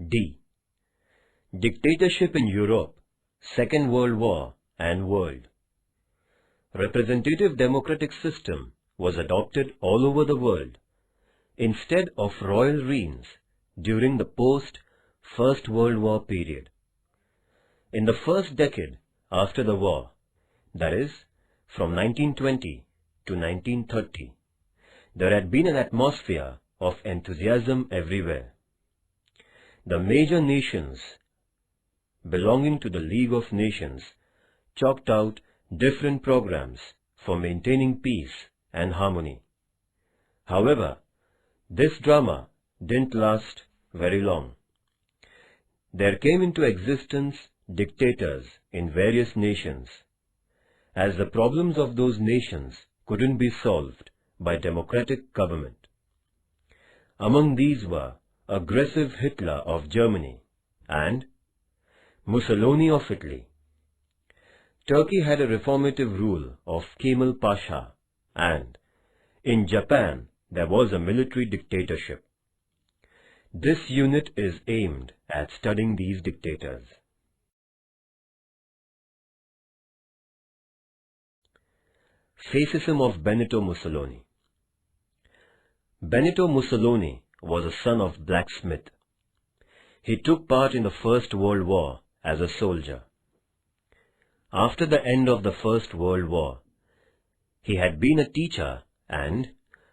D. Dictatorship in Europe, Second World War and World. Representative democratic system was adopted all over the world instead of royal reigns during the post-First World War period. In the first decade after the war, that is, from 1920 to 1930, there had been an atmosphere of enthusiasm everywhere. The major nations belonging to the League of Nations chalked out different programs for maintaining peace and harmony. However, this drama didn't last very long. There came into existence dictators in various nations, as the problems of those nations couldn't be solved by democratic government. Among these were aggressive Hitler of Germany and Mussolini of Italy. Turkey had a reformative rule of Kemal Pasha, and in Japan there was a military dictatorship. This unit is aimed at studying these dictators. Fascism of Benito Mussolini. Benito Mussolini was a son of blacksmith. He took part in the First World War as a soldier. After the end of the First World War, he had been a teacher and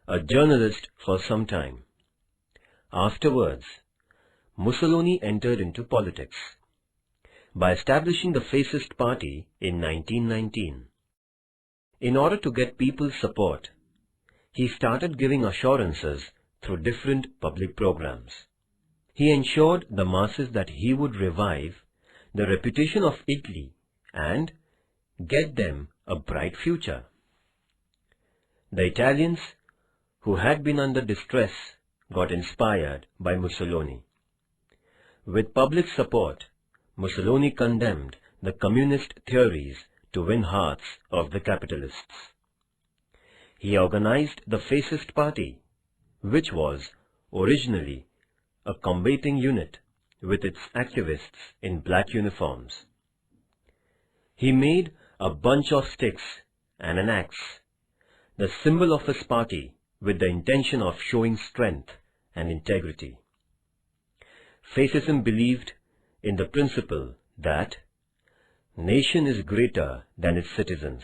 a journalist for some time. Afterwards, Mussolini entered into politics by establishing the Fascist Party in 1919. In order to get people's support, he started giving assurances through different public programs. He ensured the masses that he would revive the reputation of Italy and get them a bright future. The Italians, who had been under distress, got inspired by Mussolini. With public support, Mussolini condemned the communist theories to win hearts of the capitalists. He organized the Fascist Party, which was originally a combating unit with its activists in black uniforms. He made a bunch of sticks and an axe, the symbol of his party, with the intention of showing strength and integrity. Fascism believed in the principle that nation is greater than its citizens.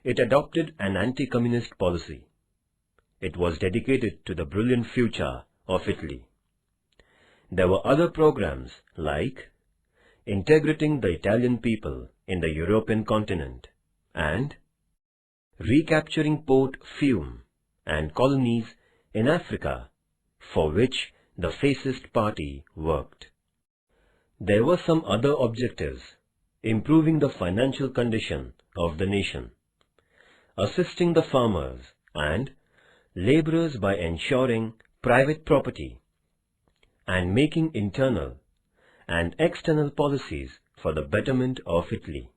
It adopted an anti-communist policy. It was dedicated to the brilliant future of Italy. There were other programs like integrating the Italian people in the European continent and recapturing Port Fiume and colonies in Africa, for which the Fascist Party worked. There were some other objectives: improving the financial condition of the nation, assisting the farmers and laborers by ensuring private property, and making internal and external policies for the betterment of Italy.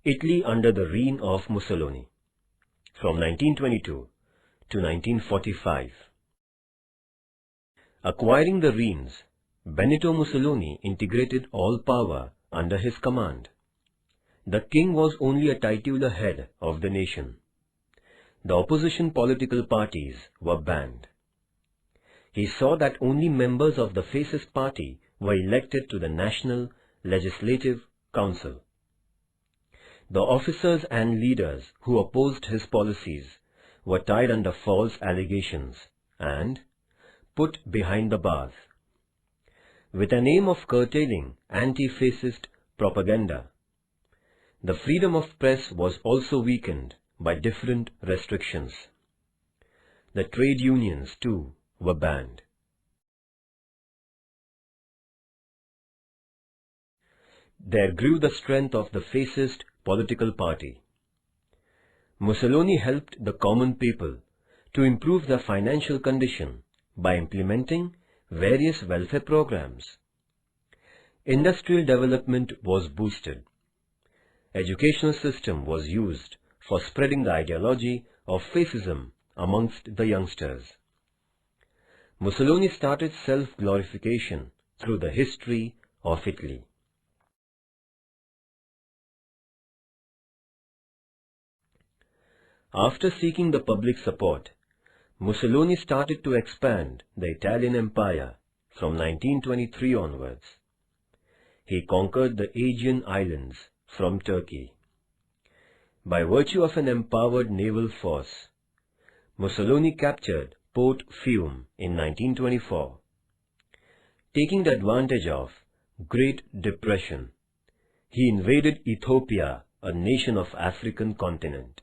Italy under the reign of Mussolini, from 1922 to 1945. Acquiring the reins, Benito Mussolini integrated all power under his command. The king was only a titular head of the nation. The opposition political parties were banned. He saw that only members of the Fascist Party were elected to the National Legislative Council. The officers and leaders who opposed his policies were tied under false allegations and put behind the bars. With an aim of curtailing anti-fascist propaganda, the freedom of press was also weakened by different restrictions. The trade unions, too, were banned. There grew the strength of the fascist political party. Mussolini helped the common people to improve their financial condition by implementing various welfare programs. Industrial development was boosted. Educational system was used for spreading the ideology of fascism amongst the youngsters. Mussolini started self-glorification through the history of Italy. After seeking the public support, Mussolini started to expand the Italian Empire from 1923 onwards. He conquered the Aegean Islands from Turkey. By virtue of an empowered naval force, Mussolini captured Port Fiume in 1924. Taking the advantage of Great Depression, he invaded Ethiopia, a nation of African continent.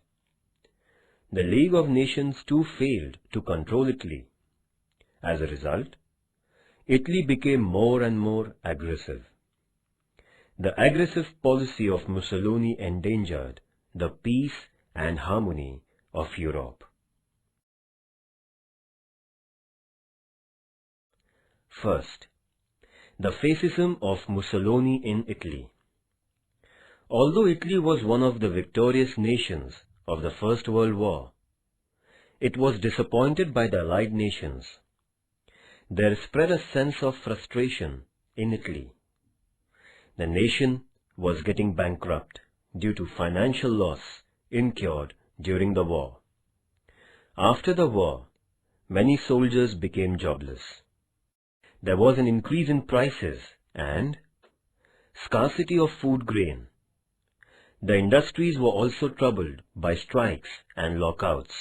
The League of Nations too failed to control Italy. As a result, Italy became more and more aggressive. The aggressive policy of Mussolini endangered the peace and harmony of Europe. First, the fascism of Mussolini in Italy. Although Italy was one of the victorious nations of the First World War, it was disappointed by the Allied nations. There spread a sense of frustration in Italy. The nation was getting bankrupt due to financial loss incurred during the war. After the war, many soldiers became jobless. There was an increase in prices and scarcity of food grain. The industries were also troubled by strikes and lockouts.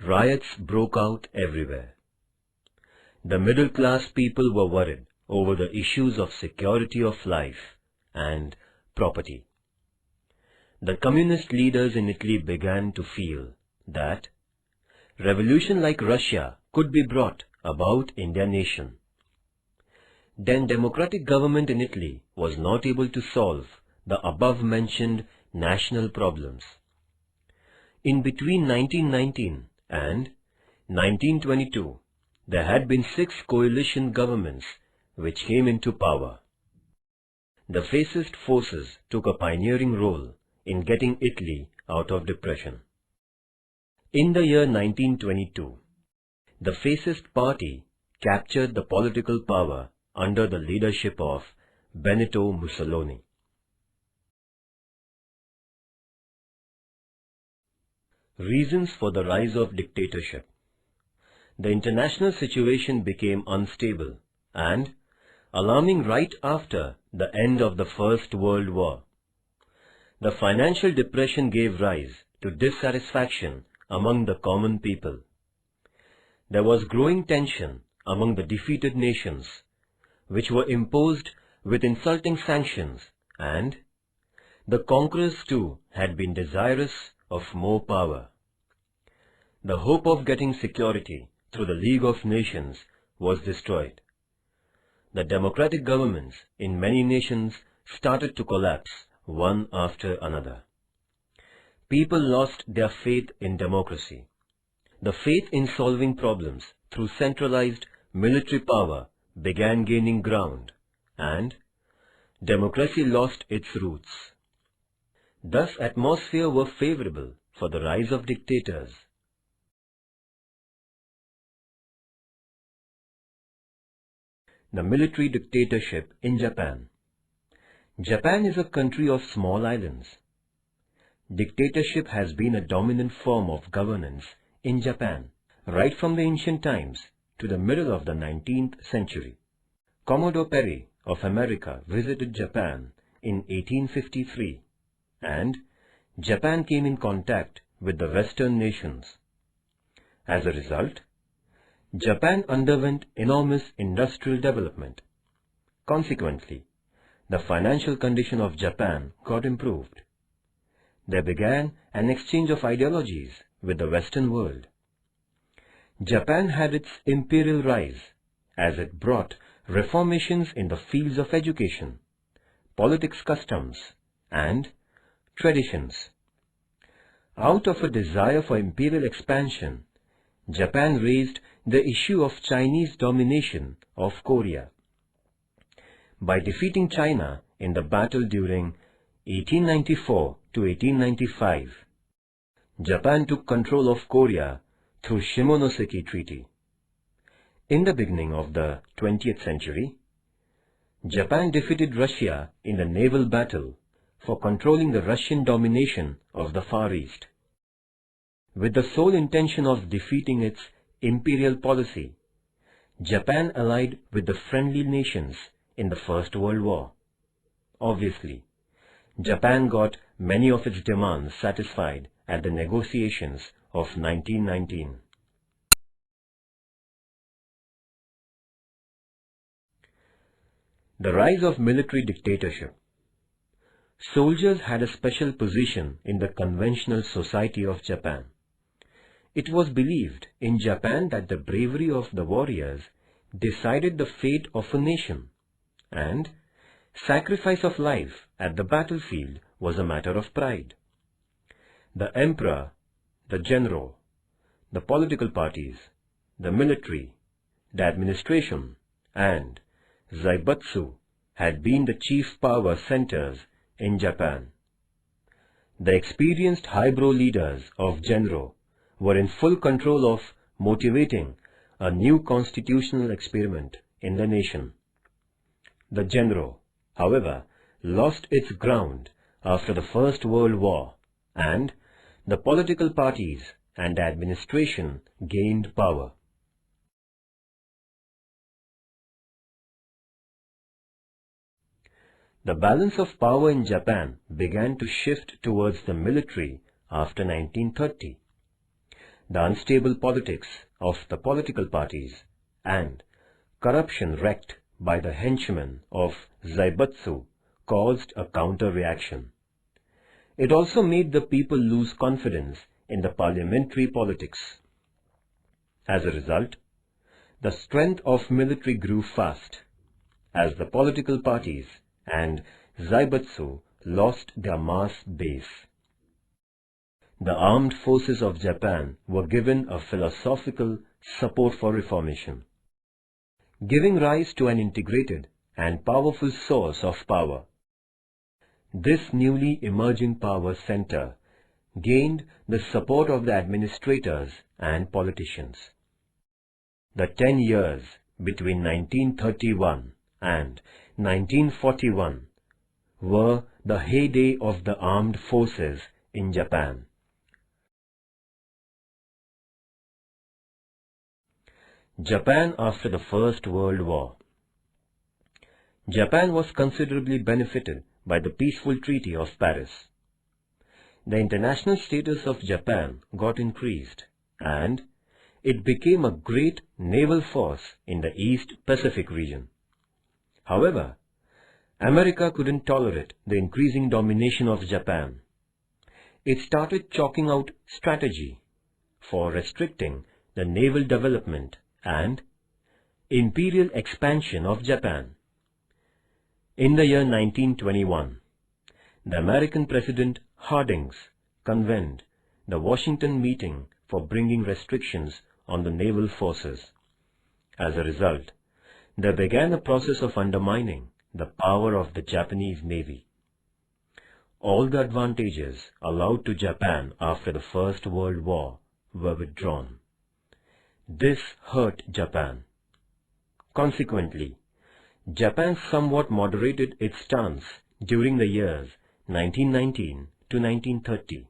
Riots broke out everywhere. The middle-class people were worried over the issues of security of life and property. The communist leaders in Italy began to feel that revolution like Russia could be brought about in their nation. Then democratic government in Italy was not able to solve the above-mentioned national problems. In between 1919 and 1922, there had been 6 coalition governments which came into power. The fascist forces took a pioneering role in getting Italy out of depression. In the year 1922, the fascist party captured the political power under the leadership of Benito Mussolini. Reasons for the rise of dictatorship. The international situation became unstable and alarming right after the end of the First World War. The financial depression gave rise to dissatisfaction among the common people. There was growing tension among the defeated nations, which were imposed with insulting sanctions, and the conquerors too had been desirous of more power. The hope of getting security through the League of Nations was destroyed. The democratic governments in many nations started to collapse one after another. People lost their faith in democracy. The faith in solving problems through centralized military power began gaining ground, and democracy lost its roots. Thus, atmosphere were favorable for the rise of dictators. The military dictatorship in Japan. Japan is a country of small islands. Dictatorship has been a dominant form of governance in Japan, right from the ancient times to the middle of the 19th century. Commodore Perry of America visited Japan in 1853, and Japan came in contact with the Western nations. As a result, Japan underwent enormous industrial development. Consequently, the financial condition of Japan got improved. There began an exchange of ideologies with the Western world. Japan had its imperial rise as it brought reformations in the fields of education, politics, customs, and traditions. Out of a desire for imperial expansion, Japan raised the issue of Chinese domination of Korea. By defeating China in the battle during 1894 to 1895, Japan took control of Korea through Shimonoseki Treaty. In the beginning of the 20th century, Japan defeated Russia in the naval battle for controlling the Russian domination of the Far East. With the sole intention of defeating its imperial policy, Japan allied with the friendly nations in the First World War. Obviously, Japan got many of its demands satisfied at the negotiations of 1919. The rise of military dictatorship. Soldiers had a special position in the conventional society of Japan. It was believed in Japan that the bravery of the warriors decided the fate of a nation, and sacrifice of life at the battlefield was a matter of pride. The emperor, the general, the political parties, the military, the administration, and Zaibatsu had been the chief power centers in Japan. The experienced highbrow leaders of Genro were in full control of motivating a new constitutional experiment in the nation. The Genro, however, lost its ground after the First World War, and the political parties and the administration gained power. The balance of power in Japan began to shift towards the military after 1930. The unstable politics of the political parties and corruption wreaked by the henchmen of Zaibatsu caused a counter-reaction. It also made the people lose confidence in the parliamentary politics. As a result, the strength of military grew fast, as the political parties and Zaibatsu lost their mass base. The armed forces of Japan were given a philosophical support for reformation, giving rise to an integrated and powerful source of power. This newly emerging power center gained the support of the administrators and politicians. The 10 years between 1931 and 1941 were the heyday of the armed forces in Japan. Japan after the First World War. Japan was considerably benefited by the peaceful Treaty of Paris. The international status of Japan got increased, and it became a great naval force in the East Pacific region. However, America couldn't tolerate the increasing domination of Japan. It started chalking out strategy for restricting the naval development and imperial expansion of Japan. In the year 1921, the American President Harding convened the Washington meeting for bringing restrictions on the naval forces. As a result, there began a process of undermining the power of the Japanese Navy. All the advantages allowed to Japan after the First World War were withdrawn. This hurt Japan. Consequently, Japan somewhat moderated its stance during the years 1919 to 1930.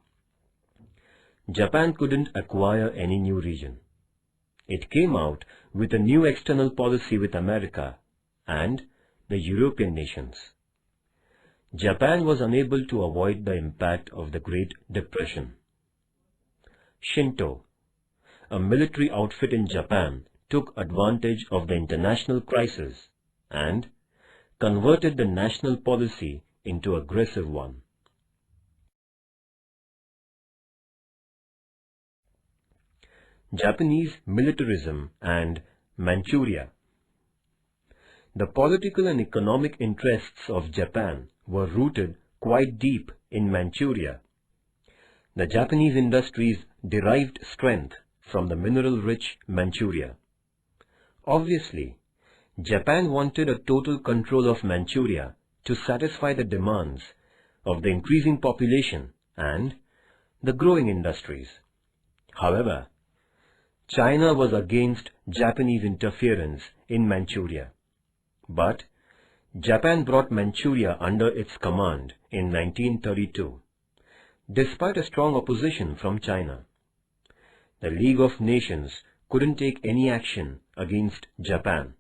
Japan couldn't acquire any new region. It came out with a new external policy with America and the European nations. Japan was unable to avoid the impact of the Great Depression. Shinto, a military outfit in Japan, took advantage of the international crisis and converted the national policy into an aggressive one. Japanese militarism and Manchuria. The political and economic interests of Japan were rooted quite deep in Manchuria. The Japanese industries derived strength from the mineral-rich Manchuria. Obviously, Japan wanted a total control of Manchuria to satisfy the demands of the increasing population and the growing industries. However, China was against Japanese interference in Manchuria, but Japan brought Manchuria under its command in 1932, despite a strong opposition from China. The League of Nations couldn't take any action against Japan,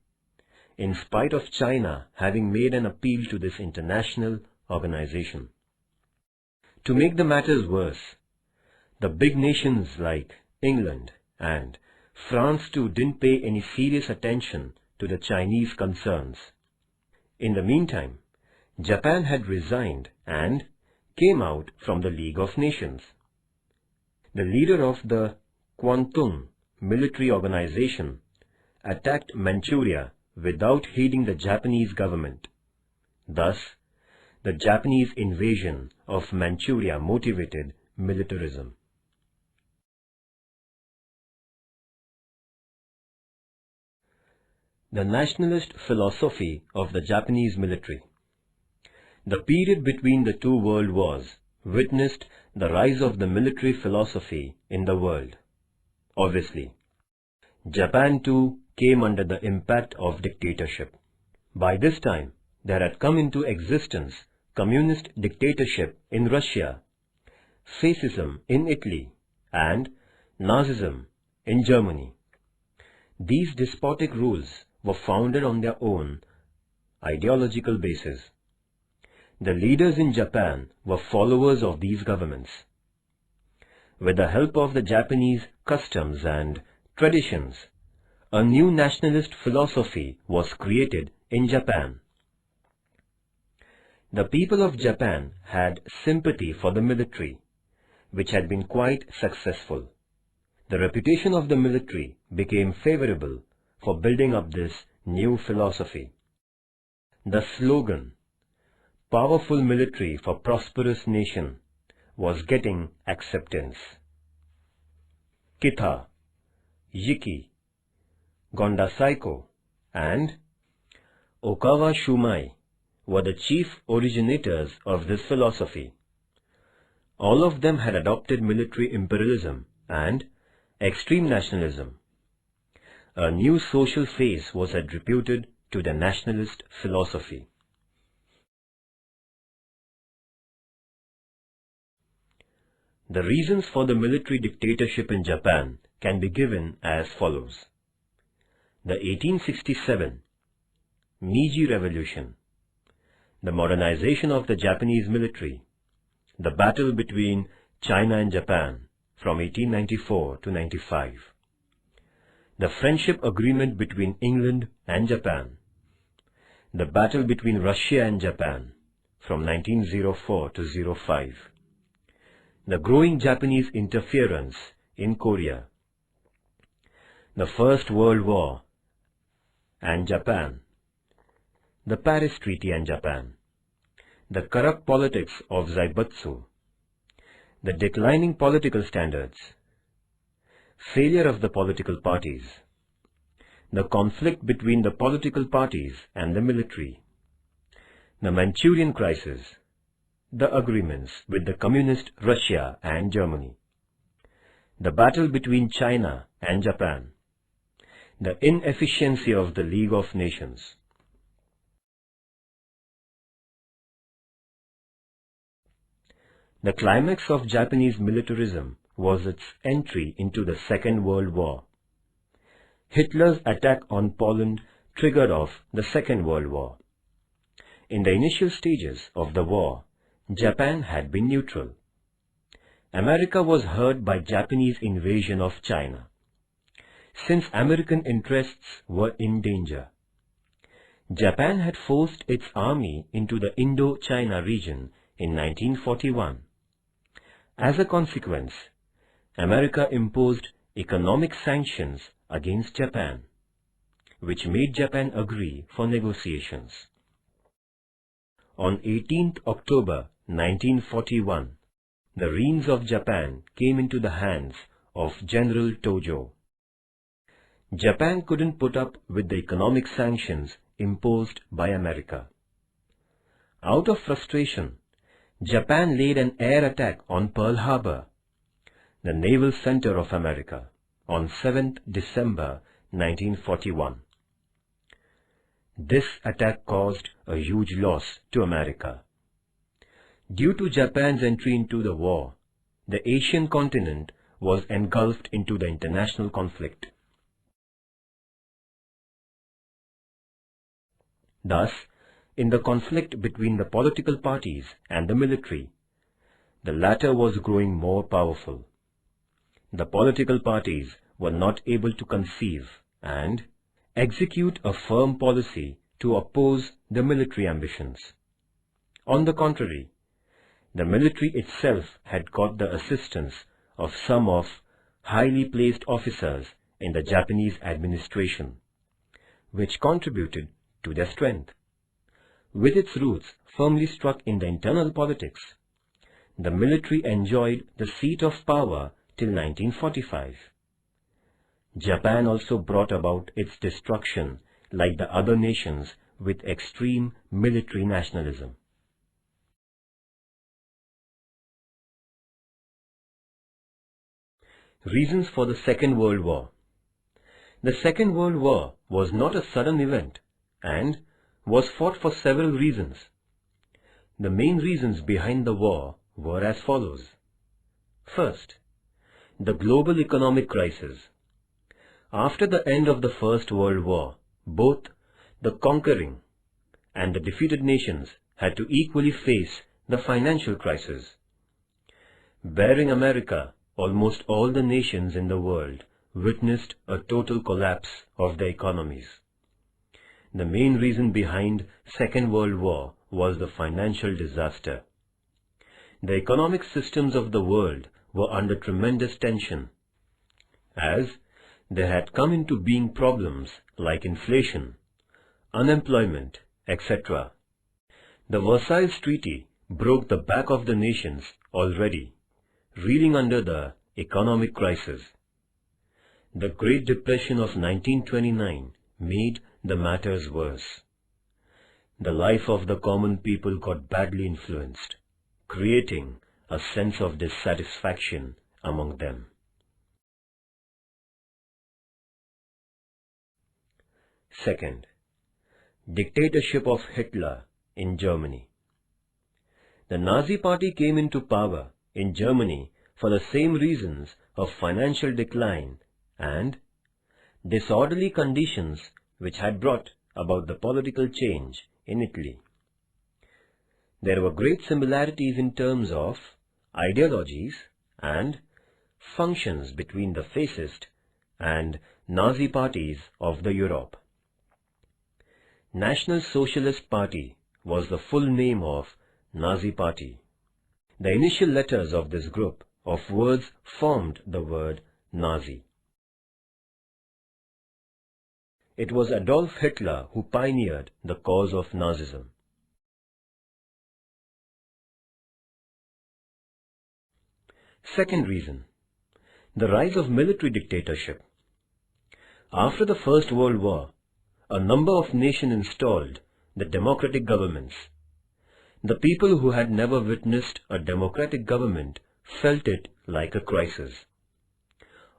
in spite of China having made an appeal to this international organization. To make the matters worse, the big nations like England and France too didn't pay any serious attention to the Chinese concerns. In the meantime, Japan had resigned and came out from the League of Nations. The leader of the Kwantung military organization attacked Manchuria without heeding the Japanese government. Thus, the Japanese invasion of Manchuria motivated militarism. The nationalist philosophy of the Japanese military. The period between the two world wars witnessed the rise of the military philosophy in the world. Obviously, Japan too came under the impact of dictatorship. By this time, there had come into existence communist dictatorship in Russia, fascism in Italy, and Nazism in Germany. These despotic rules were founded on their own ideological basis. The leaders in Japan were followers of these governments. With the help of the Japanese customs and traditions, a new nationalist philosophy was created in Japan. The people of Japan had sympathy for the military, which had been quite successful. The reputation of the military became favorable for building up this new philosophy. The slogan, "Powerful military for prosperous nation," was getting acceptance. Kita, Yiki, Gonda Saiko, and Okawa Shumai were the chief originators of this philosophy. All of them had adopted military imperialism and extreme nationalism. A new social phase was attributed to the nationalist philosophy. The reasons for the military dictatorship in Japan can be given as follows. The 1867 Meiji Revolution, the modernization of the Japanese military, the battle between China and Japan from 1894 to 95, the friendship agreement between England and Japan, the battle between Russia and Japan from 1904 to 05, the growing Japanese interference in Korea, the First World War and Japan, the Paris Treaty and Japan, the corrupt politics of Zaibatsu, the declining political standards, failure of the political parties, the conflict between the political parties and the military, the Manchurian crisis, the agreements with the communist Russia and Germany, the battle between China and Japan, the inefficiency of the League of Nations. The climax of Japanese militarism was its entry into the Second World War. Hitler's attack on Poland triggered off the Second World War. In the initial stages of the war, Japan had been neutral. America was hurt by Japanese invasion of China. Since American interests were in danger, Japan had forced its army into the Indo-China region in 1941. As a consequence, America imposed economic sanctions against Japan, which made Japan agree for negotiations. On 18th October 1941, the reins of Japan came into the hands of General Tojo. Japan couldn't put up with the economic sanctions imposed by America. Out of frustration, Japan laid an air attack on Pearl Harbor, the naval center of America, on 7th December 1941. This attack caused a huge loss to America. Due to Japan's entry into the war, the Asian continent was engulfed into the international conflict. Thus, in the conflict between the political parties and the military, the latter was growing more powerful. The political parties were not able to conceive and execute a firm policy to oppose the military ambitions. On the contrary, the military itself had got the assistance of some of highly placed officers in the Japanese administration, which contributed to their strength. With its roots firmly struck in the internal politics, the military enjoyed the seat of power till 1945. Japan also brought about its destruction like the other nations with extreme military nationalism. Reasons for the Second World War. The Second World War was not a sudden event and was fought for several reasons. The main reasons behind the war were as follows. First, the global economic crisis. After the end of the First World War, both the conquering and the defeated nations had to equally face the financial crisis. Bearing America, almost all the nations in the world witnessed a total collapse of their economies. The main reason behind Second World War was the financial disaster. The economic systems of the world were under tremendous tension, as there had come into being problems like inflation, unemployment, etc. The Versailles Treaty broke the back of the nations already reeling under the economic crisis. The Great Depression of 1929 made the matters worse. The life of the common people got badly influenced, creating a sense of dissatisfaction among them. Second, dictatorship of Hitler in Germany. The Nazi Party came into power in Germany for the same reasons of financial decline and disorderly conditions which had brought about the political change in Italy. There were great similarities in terms of ideologies and functions between the fascist and Nazi parties of the Europe. National Socialist Party was the full name of Nazi Party. The initial letters of this group of words formed the word Nazi. It was Adolf Hitler who pioneered the cause of Nazism. Second reason, the rise of military dictatorship. After the First World War, a number of nations installed the democratic governments. The people who had never witnessed a democratic government felt it like a crisis.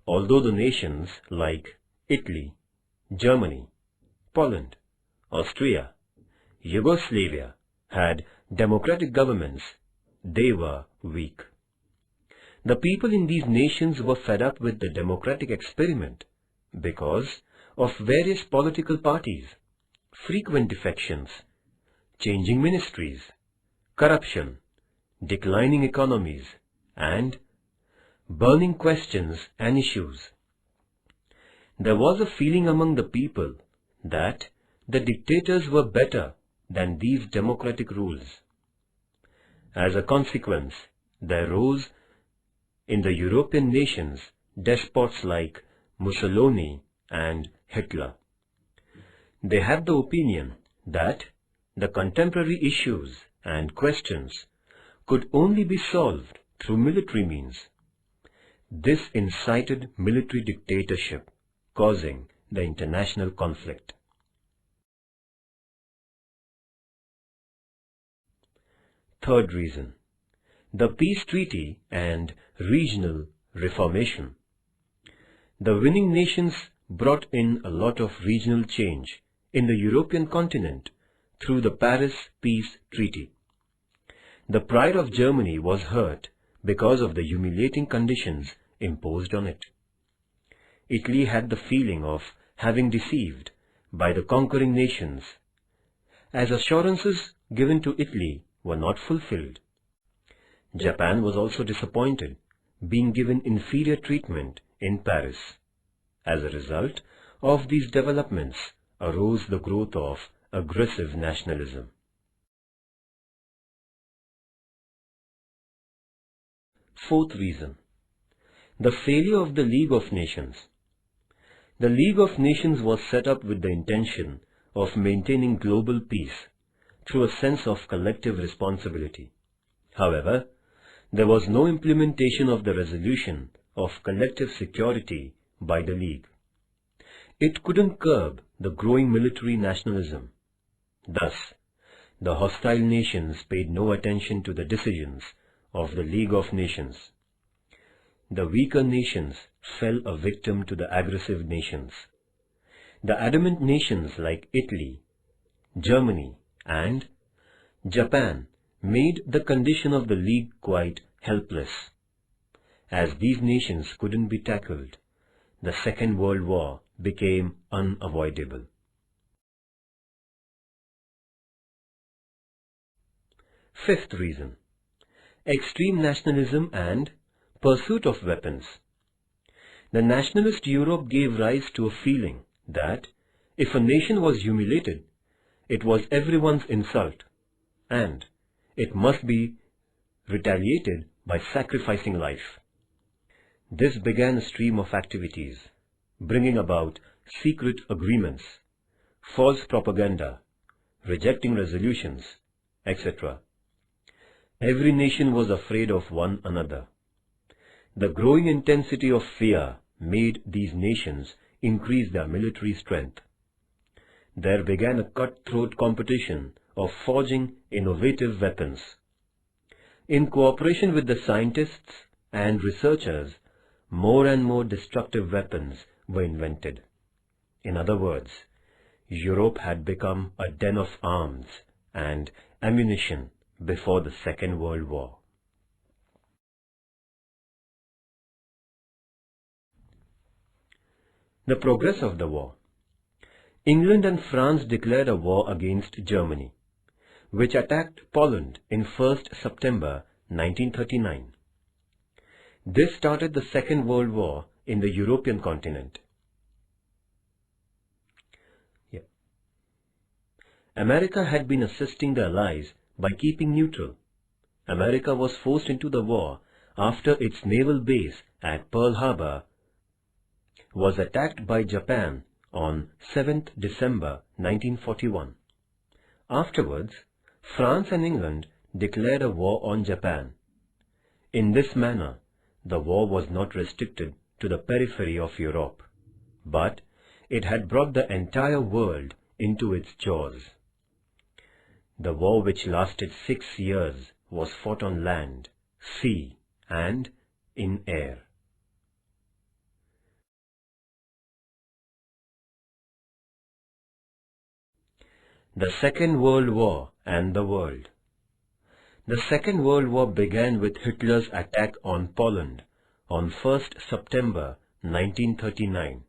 Although the nations like Italy, Germany, Poland, Austria, Yugoslavia had democratic governments, they were weak. The people in these nations were fed up with the democratic experiment because of various political parties, frequent defections, changing ministries, corruption, declining economies, and burning questions and issues. There was a feeling among the people that the dictators were better than these democratic rules. As a consequence, there rose in the European nations despots like Mussolini and Hitler. They had the opinion that the contemporary issues and questions could only be solved through military means. This incited military dictatorship, causing the international conflict. Third reason, the peace treaty and regional reformation. The winning nations brought in a lot of regional change in the European continent through the Paris Peace Treaty. The pride of Germany was hurt because of the humiliating conditions imposed on it. Italy had the feeling of having deceived by the conquering nations, as assurances given to Italy were not fulfilled. Japan was also disappointed, being given inferior treatment in Paris. As a result of these developments arose the growth of aggressive nationalism. Fourth reason, the failure of the League of Nations. The League of Nations was set up with the intention of maintaining global peace through a sense of collective responsibility. However, there was no implementation of the resolution of collective security by the League. It couldn't curb the growing military nationalism. Thus, the hostile nations paid no attention to the decisions of the League of Nations. The weaker nations fell a victim to the aggressive nations. The adamant nations like Italy, Germany, and Japan made the condition of the League quite helpless. As these nations couldn't be tackled, the Second World War became unavoidable. Fifth reason, extreme nationalism and pursuit of weapons. The nationalist Europe gave rise to a feeling that if a nation was humiliated, it was everyone's insult, and it must be retaliated by sacrificing life. This began a stream of activities, bringing about secret agreements, false propaganda, rejecting resolutions, etc. Every nation was afraid of one another. The growing intensity of fear made these nations increase their military strength. There began a cutthroat competition of forging innovative weapons. In cooperation with the scientists and researchers, more and more destructive weapons were invented. In other words, Europe had become a den of arms and ammunition before the Second World War. The progress of the war. England and France declared a war against Germany, which attacked Poland in 1st September 1939. This started the Second World War in the European continent. America had been assisting the Allies by keeping neutral. America was forced into the war after its naval base at Pearl Harbor was attacked by Japan on 7th December 1941. Afterwards, France and England declared a war on Japan. In this manner, the war was not restricted to the periphery of Europe, but it had brought the entire world into its jaws. The war, which lasted 6 years, was fought on land, sea, and in air. The Second World War and the world. The Second World War began with Hitler's attack on Poland on 1st September 1939.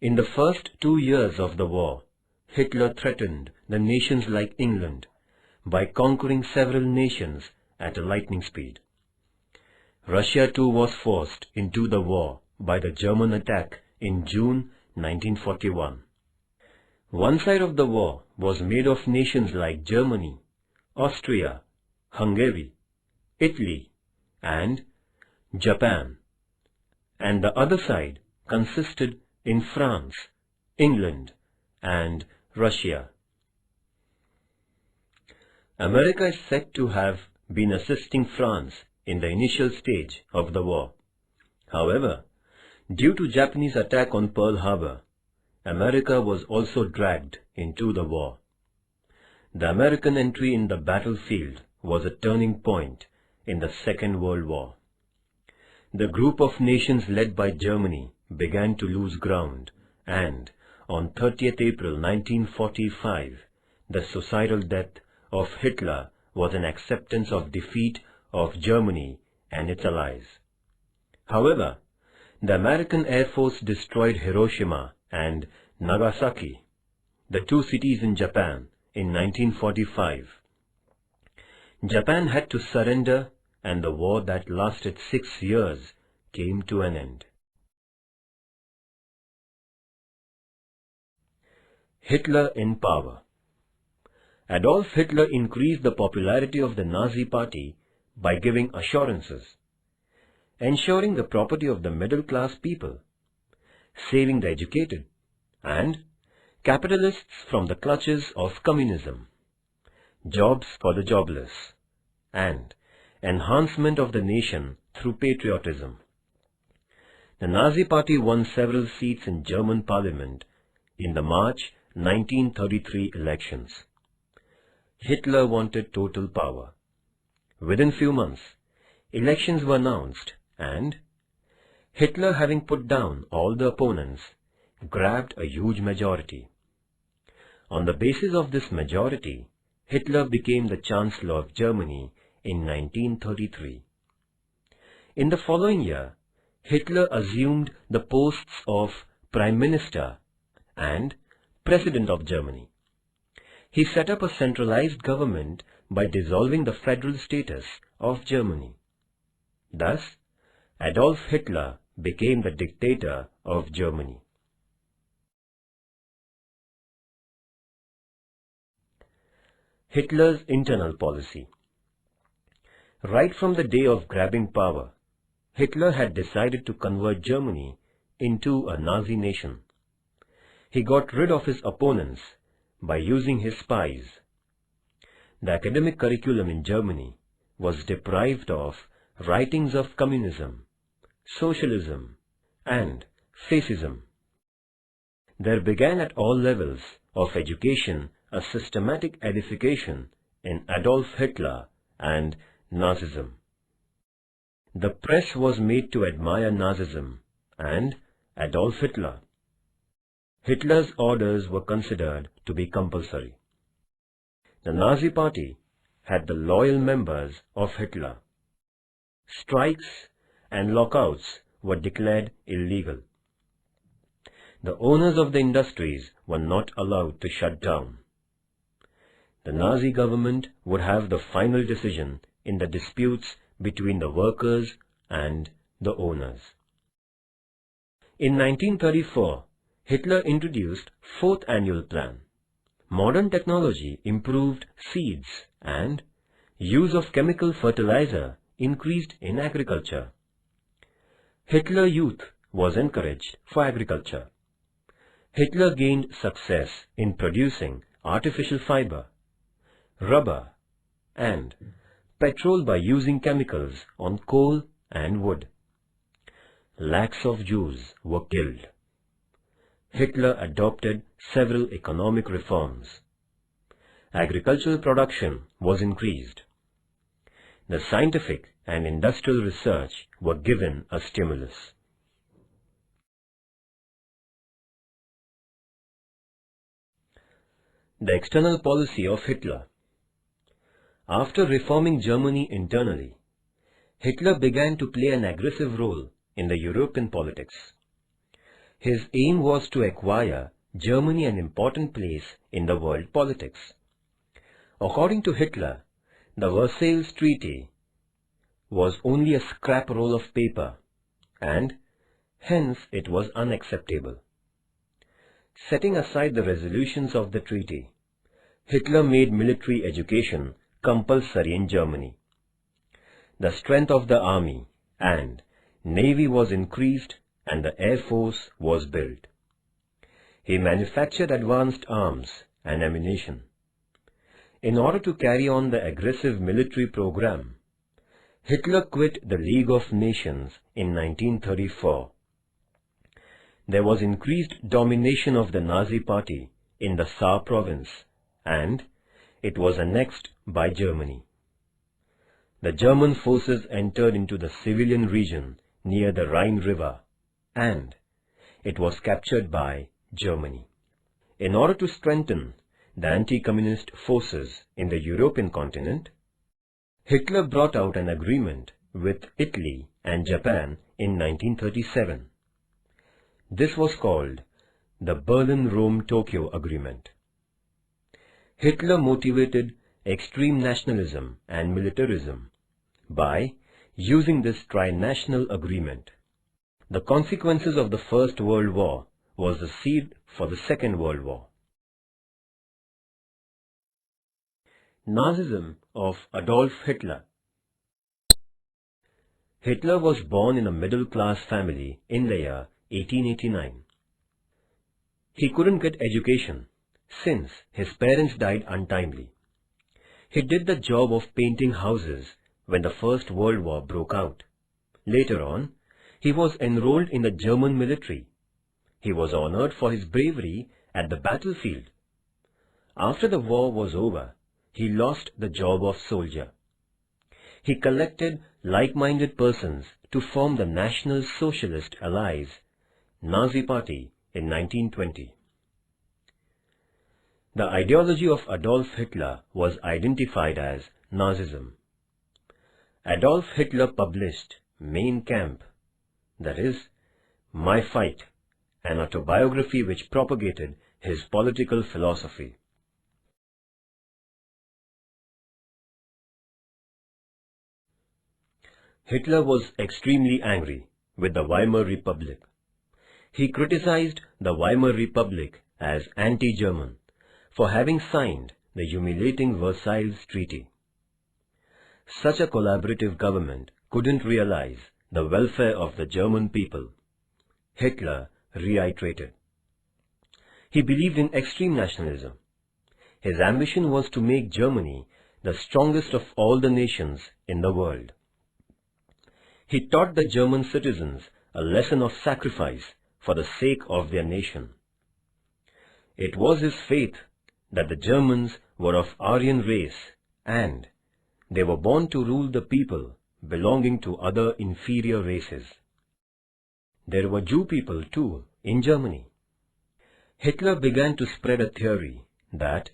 In the first 2 years of the war, Hitler threatened the nations like England by conquering several nations at a lightning speed. Russia too was forced into the war by the German attack in June 1941. One side of the war was made of nations like Germany, Austria, Hungary, Italy, and Japan, and the other side consisted in France, England, and Russia. America is said to have been assisting France in the initial stage of the war. However, due to Japanese attack on Pearl Harbor, America was also dragged into the war. The American entry in the battlefield was a turning point in the Second World War. The group of nations led by Germany began to lose ground, and on 30th April 1945, the suicidal death of Hitler was an acceptance of defeat of Germany and its allies. However, the American Air Force destroyed Hiroshima and Nagasaki, the two cities in Japan, in 1945. Japan had to surrender, and the war that lasted 6 years came to an end. Hitler in power. Adolf Hitler increased the popularity of the Nazi Party by giving assurances, ensuring the property of the middle-class people, saving the educated, and capitalists from the clutches of communism, jobs for the jobless, and enhancement of the nation through patriotism. The Nazi Party won several seats in German parliament in the March 1933 elections. Hitler wanted total power. Within few months, elections were announced, and Hitler, having put down all the opponents, grabbed a huge majority. On the basis of this majority, Hitler became the Chancellor of Germany in 1933. In the following year, Hitler assumed the posts of Prime Minister and President of Germany. He set up a centralized government by dissolving the federal status of Germany. Thus, Adolf Hitler became the dictator of Germany. Hitler's internal policy. Right from the day of grabbing power, Hitler had decided to convert Germany into a Nazi nation. He got rid of his opponents by using his spies. The academic curriculum in Germany was deprived of writings of communism, socialism, and fascism. There began at all levels of education a systematic edification in Adolf Hitler and Nazism. The press was made to admire Nazism and Adolf Hitler. Hitler's orders were considered to be compulsory. The Nazi Party had the loyal members of Hitler. Strikes and lockouts were declared illegal. The owners of the industries were not allowed to shut down. The Nazi government would have the final decision in the disputes between the workers and the owners. In 1934, Hitler introduced Fourth Annual Plan. Modern technology improved seeds and use of chemical fertilizer increased in agriculture. Hitler Youth was encouraged for agriculture. Hitler gained success in producing artificial fiber, rubber, and petrol by using chemicals on coal and wood. Lakhs of Jews were killed. Hitler adopted several economic reforms. Agricultural production was increased. The scientific and industrial research were given a stimulus. The external policy of Hitler. After reforming Germany internally, Hitler began to play an aggressive role in the European politics. His aim was to acquire Germany an important place in the world politics. According to Hitler, the Versailles Treaty was only a scrap roll of paper, and hence it was unacceptable. Setting aside the resolutions of the treaty, Hitler made military education compulsory in Germany. The strength of the army and navy was increased, and the air force was built. He manufactured advanced arms and ammunition. In order to carry on the aggressive military program, Hitler quit the League of Nations in 1934. There was increased domination of the Nazi Party in the Saar province, and it was annexed by Germany. the German forces entered into the civilian region near the Rhine River, and it was captured by Germany. In order to strengthen the anti-communist forces in the European continent, Hitler brought out an agreement with Italy and Japan in 1937. This was called the Berlin-Rome-Tokyo Agreement. Hitler motivated extreme nationalism and militarism by using this tri-national agreement. The consequences of the First World War was the seed for the Second World War. Nazism of Adolf Hitler. Hitler was born in a middle-class family in the year 1889. He couldn't get education since his parents died untimely. He did the job of painting houses when the First World War broke out. Later on, he was enrolled in the German military. He was honored for his bravery at the battlefield. After the war was over, he lost the job of soldier. He collected like-minded persons to form the National Socialist Allies, Nazi Party, in 1920. The ideology of Adolf Hitler was identified as Nazism. Adolf Hitler published Mein Kampf, that is, My Fight, an autobiography which propagated his political philosophy. Hitler was extremely angry with the Weimar Republic. He criticized the Weimar Republic as anti-German for having signed the humiliating Versailles Treaty. Such a collaborative government couldn't realize the welfare of the German people, Hitler reiterated. He believed in extreme nationalism. His ambition was to make Germany the strongest of all the nations in the world. He taught the German citizens a lesson of sacrifice for the sake of their nation. It was his faith that the Germans were of Aryan race and they were born to rule the people belonging to other inferior races. There were Jew people too in Germany. Hitler began to spread a theory that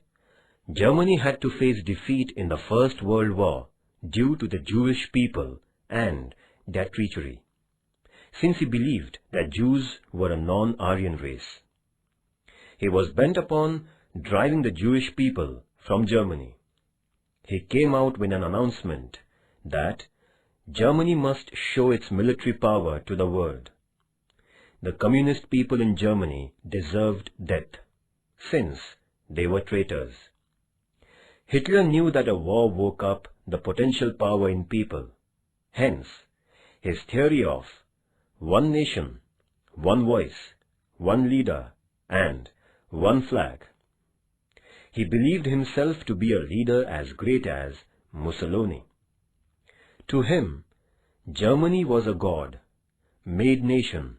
Germany had to face defeat in the First World War due to the Jewish people and their treachery, since he believed that Jews were a non-Aryan race. He was bent upon driving the Jewish people from Germany. He came out with an announcement that Germany must show its military power to the world. The communist people in Germany deserved death, since they were traitors. Hitler knew that a war woke up the potential power in people. Hence, his theory of one nation, one voice, one leader, and one flag. He believed himself to be a leader as great as Mussolini. To him, Germany was a God-made nation.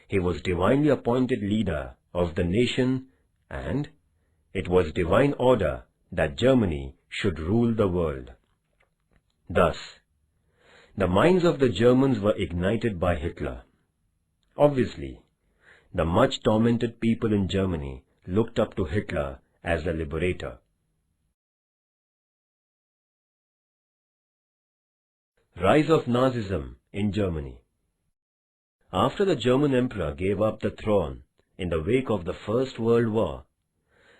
He was divinely appointed leader of the nation, and it was divine order that Germany should rule the world. Thus, the minds of the Germans were ignited by Hitler. Obviously, the much tormented people in Germany looked up to Hitler as the liberator. Rise of Nazism in Germany. After the German Emperor gave up the throne in the wake of the First World War,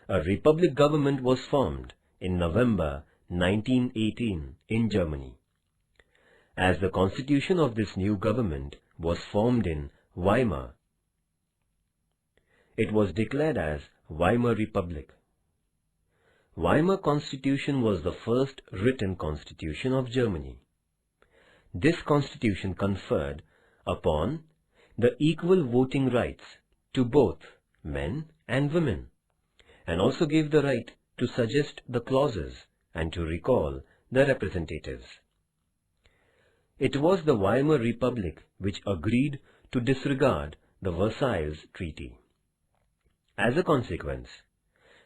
a republic government was formed in November 1918 in Germany. As the constitution of this new government was formed in Weimar, it was declared as Weimar Republic. Weimar Constitution was the first written constitution of Germany. This constitution conferred upon the equal voting rights to both men and women, and also gave the right to suggest the clauses and to recall the representatives. It was the Weimar Republic which agreed to disregard the Versailles Treaty. As a consequence,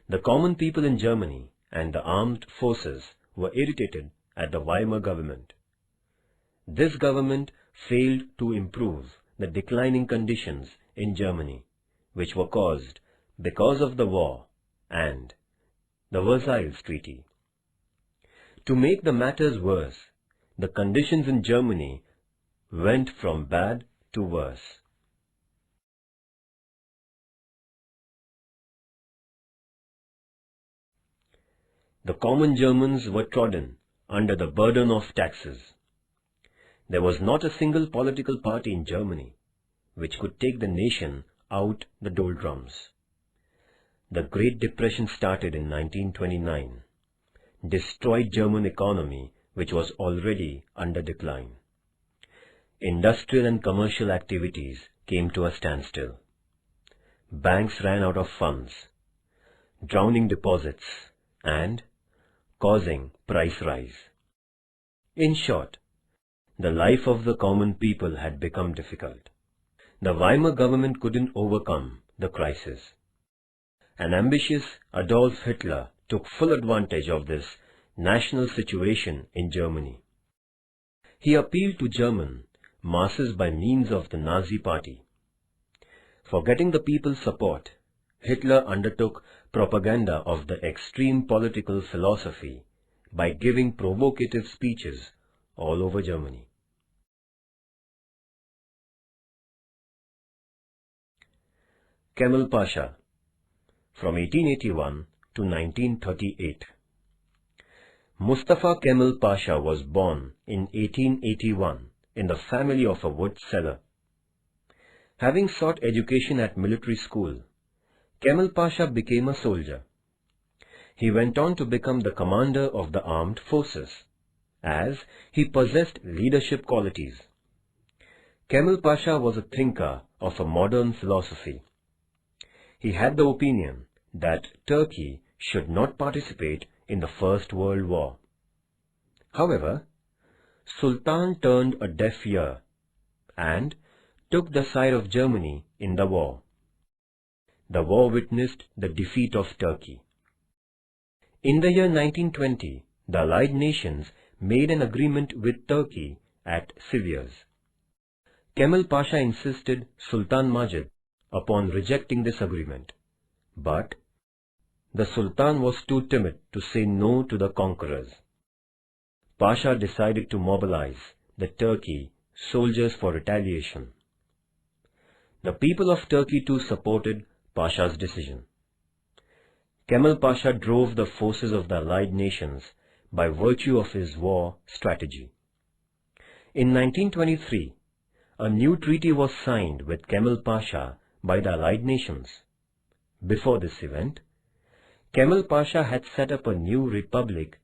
the common people in Germany and the armed forces were irritated at the Weimar government. This government failed to improve the declining conditions in Germany, which were caused because of the war and the Versailles Treaty. To make the matters worse, the conditions in Germany went from bad to worse. The common Germans were trodden under the burden of taxes. There was not a single political party in Germany which could take the nation out the doldrums. The Great Depression started in 1929, destroyed German economy, which was already under decline. Industrial and commercial activities came to a standstill. Banks ran out of funds, drowning deposits and causing price rise. In short, the life of the common people had become difficult. The Weimar government couldn't overcome the crisis. An ambitious Adolf Hitler took full advantage of this national situation in Germany. He appealed to German masses by means of the Nazi Party. For getting the people's support, Hitler undertook propaganda of the extreme political philosophy by giving provocative speeches all over Germany. Kemal Pasha, from 1881 to 1938. Mustafa Kemal Pasha was born in 1881 in the family of a wood seller. Having sought education at military school, Kemal Pasha became a soldier. He went on to become the commander of the armed forces, as he possessed leadership qualities. Kemal Pasha was a thinker of a modern philosophy. He had the opinion that Turkey should not participate in the First World War. However, Sultan turned a deaf ear and took the side of Germany in the war. The war witnessed the defeat of Turkey. In the year 1920, the Allied nations made an agreement with Turkey at Sivas. Kemal Pasha insisted Sultan Majid upon rejecting this agreement, but the Sultan was too timid to say no to the conquerors. Pasha decided to mobilize the Turkey soldiers for retaliation. The people of Turkey too supported Pasha's decision. Kemal Pasha drove the forces of the Allied nations by virtue of his war strategy. In 1923, a new treaty was signed with Kemal Pasha by the Allied nations. Before this event, Kemal Pasha had set up a new republic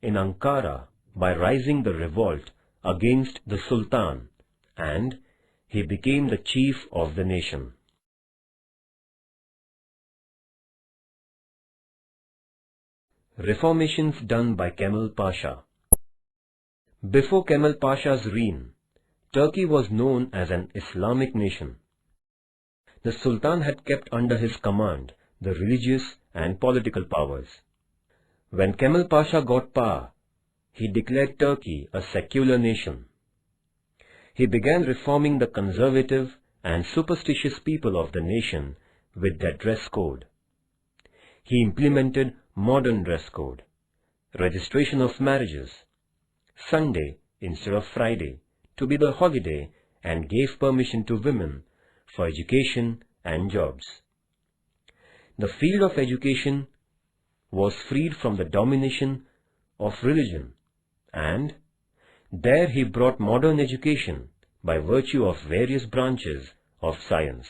in Ankara by rising the revolt against the Sultan, and he became the chief of the nation. Reformations done by Kemal Pasha. Before Kemal Pasha's reign, Turkey was known as an Islamic nation. The Sultan had kept under his command the religious and political powers. When Kemal Pasha got power, he declared Turkey a secular nation. He began reforming the conservative and superstitious people of the nation with their dress code. He implemented modern dress code, registration of marriages, Sunday instead of Friday to be the holiday, and gave permission to women for education and jobs. The field of education was freed from the domination of religion, and there he brought modern education by virtue of various branches of science.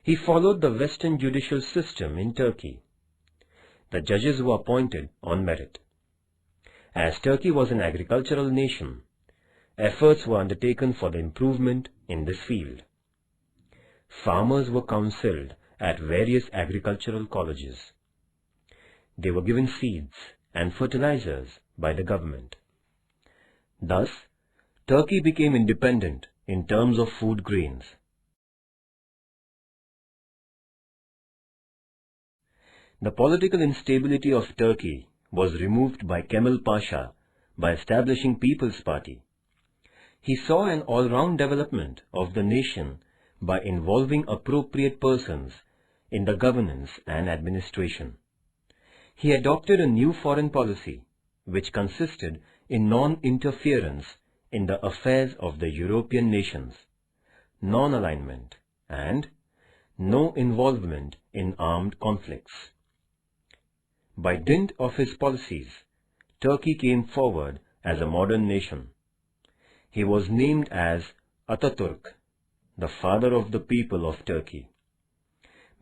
He followed the Western judicial system in Turkey. The judges were appointed on merit. As Turkey was an agricultural nation, efforts were undertaken for the improvement in this field. Farmers were counseled at various agricultural colleges. They were given seeds and fertilizers by the government. Thus, Turkey became independent in terms of food grains. The political instability of Turkey was removed by Kemal Pasha by establishing People's Party. He saw an all-round development of the nation by involving appropriate persons in the governance and administration. He adopted a new foreign policy, which consisted in non-interference in the affairs of the European nations, non-alignment, and no involvement in armed conflicts. By dint of his policies, Turkey came forward as a modern nation. He was named as Ataturk, the father of the people of Turkey,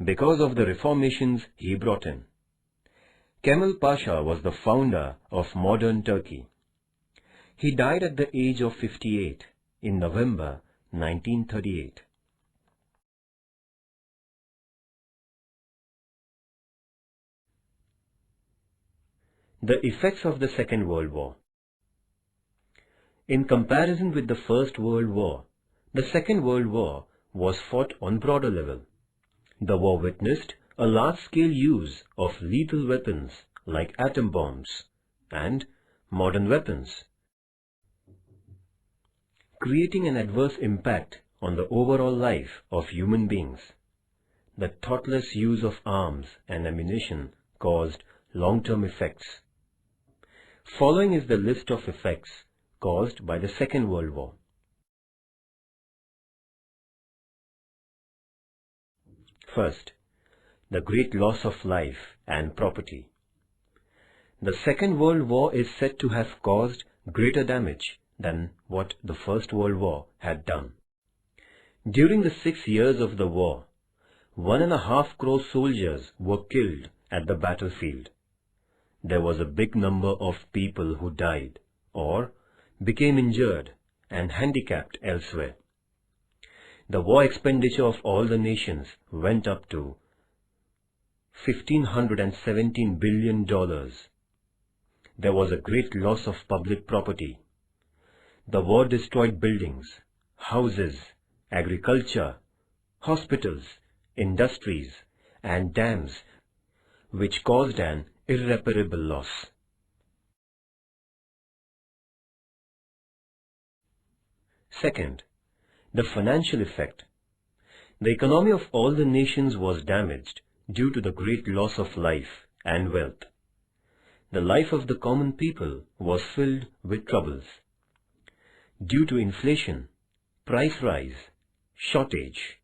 because of the reformations he brought in. Kemal Pasha was the founder of modern Turkey. He died at the age of 58 in November 1938. The effects of the Second World War. In comparison with the First World War, the Second World War was fought on broader level. The war witnessed a large-scale use of lethal weapons like atom bombs and modern weapons, creating an adverse impact on the overall life of human beings. The thoughtless use of arms and ammunition caused long-term effects. Following is the list of effects caused by the Second World War. First, the great loss of life and property. The Second World War is said to have caused greater damage than what the First World War had done. During the 6 years of the war, 1.5 crore soldiers were killed at the battlefield. There was a big number of people who died or became injured and handicapped elsewhere. The war expenditure of all the nations went up to $1,517 billion. There was a great loss of public property. The war destroyed buildings, houses, agriculture, hospitals, industries, and dams, which caused an irreparable loss. Second, the financial effect. The economy of all the nations was damaged due to the great loss of life and wealth. The life of the common people was filled with troubles. Due to inflation, price rise, shortage,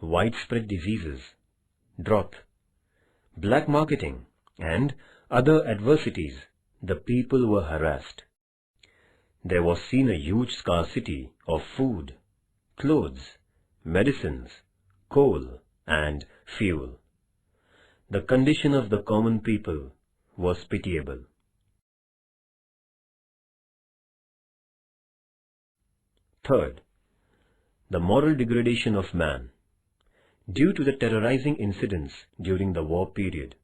widespread diseases, drought, black marketing, and other adversities, the people were harassed. There was seen a huge scarcity of food, clothes, medicines, coal, and fuel. The condition of the common people was pitiable. Third, the moral degradation of man. Due to the terrorizing incidents during the war period,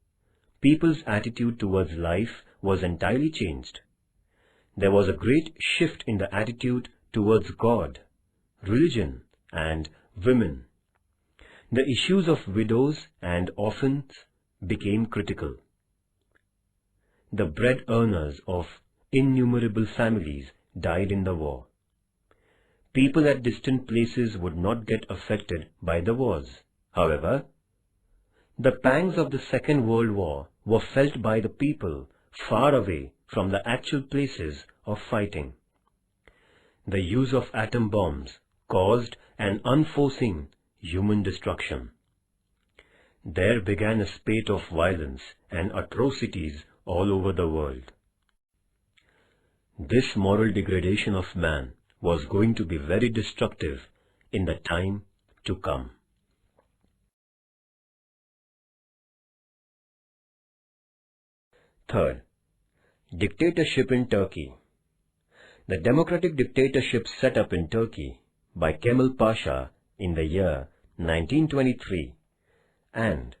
people's attitude towards life was entirely changed. There was a great shift in the attitude towards God, religion, and women. The issues of widows and orphans became critical. The bread earners of innumerable families died in the war. People at distant places would not get affected by the wars. However, the pangs of the Second World War were felt by the people far away from the actual places of fighting. The use of atom bombs caused an unforeseen human destruction. There began a spate of violence and atrocities all over the world. This moral degradation of man was going to be very destructive in the time to come. Third, dictatorship in Turkey. The democratic dictatorship set up in Turkey by Kemal Pasha in the year 1923 and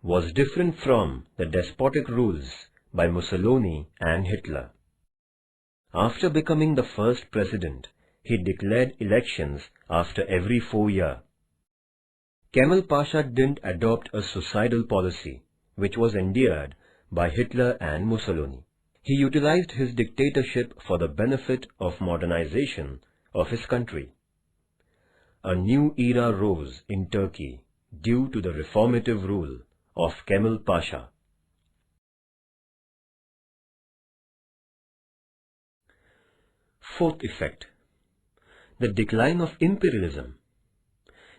was different from the despotic rules by Mussolini and Hitler. After becoming the first president, he declared elections after every 4 years. Kemal Pasha didn't adopt a suicidal policy, which was endeared by Hitler and Mussolini. He utilized his dictatorship for the benefit of modernization of his country. A new era rose in Turkey due to the reformative rule of Kemal Pasha. Fourth effect: the decline of imperialism.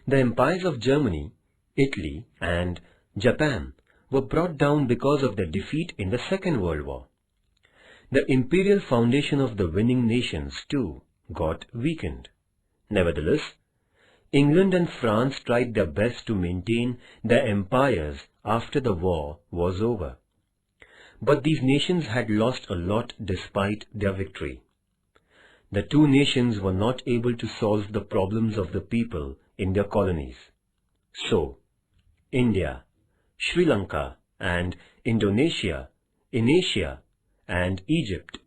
The empires of Germany, Italy, and Japan were brought down because of their defeat in the Second World War. The imperial foundation of the winning nations, too, got weakened. Nevertheless, England and France tried their best to maintain their empires after the war was over. But these nations had lost a lot despite their victory. The two nations were not able to solve the problems of the people in their colonies. So, India, Sri Lanka, and Indonesia in Asia, and Egypt,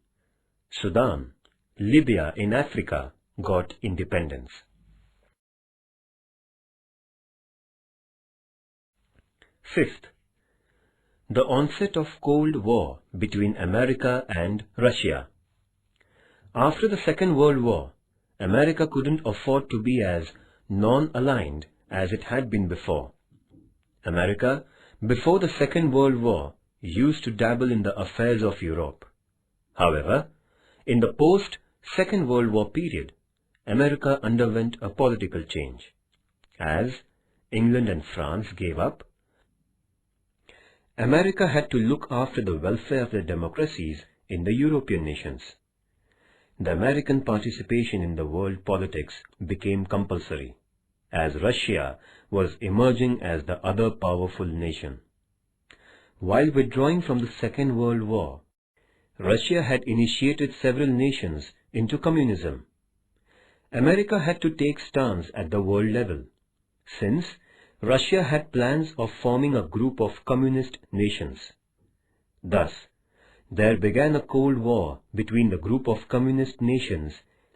Sudan, Libya in Africa got independence. Fifth, the onset of Cold War between America and Russia. After the Second World War, America couldn't afford to be as non-aligned as it had been before. America, before the Second World War, used to dabble in the affairs of Europe. However, in the post-Second World War period, America underwent a political change. As England and France gave up, America had to look after the welfare of the democracies in the European nations. The American participation in the world politics became compulsory, as Russia was emerging as the other powerful nation. While withdrawing from the Second World War, Russia had initiated several nations into communism. America had to take stance at the world level, since Russia had plans of forming a group of communist nations. Thus, there began a Cold War between the group of communist nations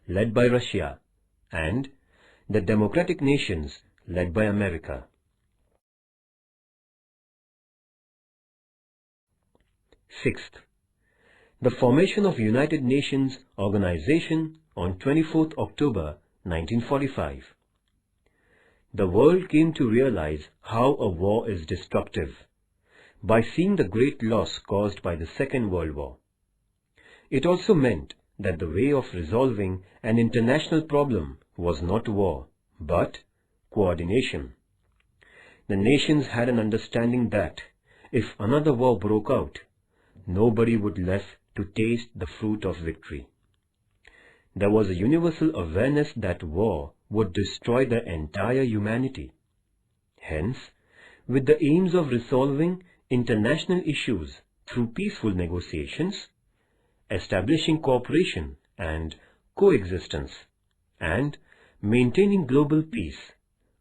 led by Russia and the democratic nations led by America. Sixth, the formation of United Nations Organization on 24th October 1945. The world came to realize how a war is destructive by seeing the great loss caused by the Second World War. It also meant that the way of resolving an international problem was not war, but coordination. The nations had an understanding that if another war broke out, nobody would left to taste the fruit of victory. There was a universal awareness that war would destroy the entire humanity. Hence, with the aims of resolving international issues through peaceful negotiations, establishing cooperation and coexistence, and maintaining global peace,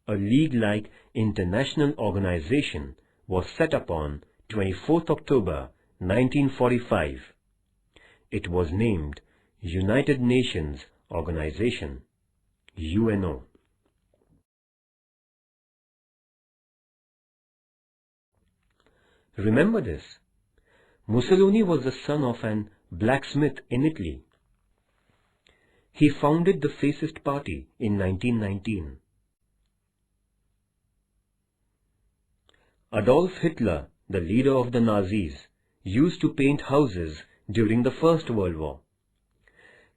a league-like international organization was set up on 24th October 1945. It was named United Nations Organization, UNO. Remember this: Mussolini was the son of an blacksmith in Italy. He founded the Fascist Party in 1919. Adolf Hitler, the leader of the Nazis, used to paint houses during the First World War.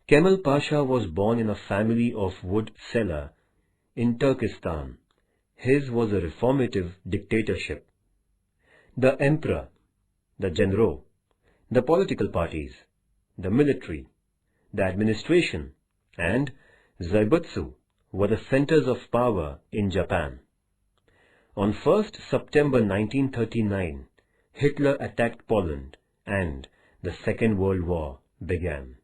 Kemal Pasha was born in a family of wood seller in Turkestan. His was a reformative dictatorship. The emperor, the general, the political parties, the military, the administration, and Zaibutsu were the centers of power in Japan. On 1st September 1939, Hitler attacked Poland and the Second World War began.